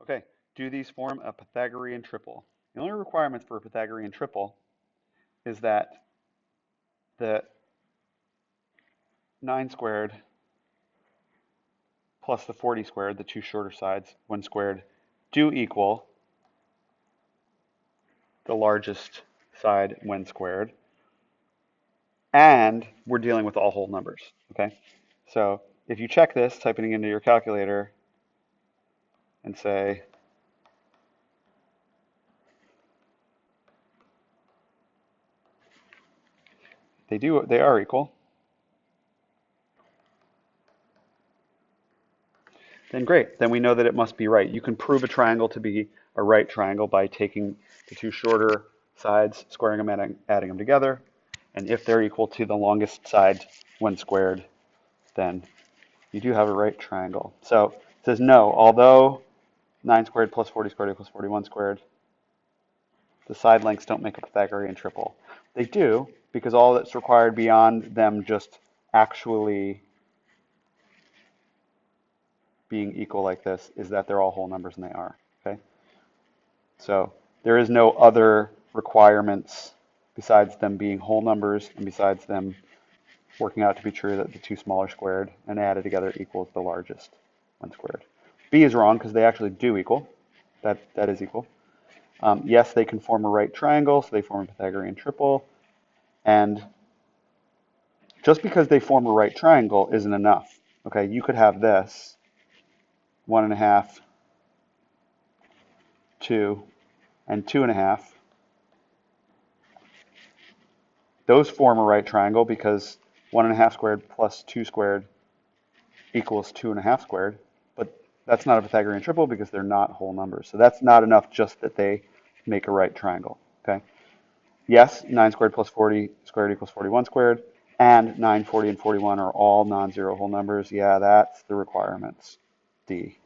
Okay, do these form a Pythagorean triple? The only requirements for a Pythagorean triple is that the 9 squared plus the 40 squared, the two shorter sides, 1 squared, do equal the largest side when squared. And we're dealing with all whole numbers, okay? So if you check this, typing it into your calculator and say, they are equal, then great. Then we know that it must be right. You can prove a triangle to be a right triangle by taking the two shorter sides, squaring them, and adding them together. And if they're equal to the longest side when squared, then you do have a right triangle. So it says no, although 9 squared plus 40 squared equals 41 squared, the side lengths don't make a Pythagorean triple. They do, because all that's required beyond them just actually being equal like this is that they're all whole numbers, and they are. Okay, so there is no other requirements besides them being whole numbers and besides them working out to be true that the two smaller squared and added together equals the largest one squared. B is wrong because they actually do equal. That is equal. Yes, they can form a right triangle, so they form a Pythagorean triple. And just because they form a right triangle isn't enough. Okay, you could have this 1.5, 2, and 2.5. Those form a right triangle because 1.5 squared plus 2 squared equals 2.5 squared. But that's not a Pythagorean triple because they're not whole numbers. So that's not enough just that they make a right triangle. Okay. Yes, 9 squared plus 40 squared equals 41 squared. And 9, 40, and 41 are all non-zero whole numbers. Yeah, that's the requirements. D.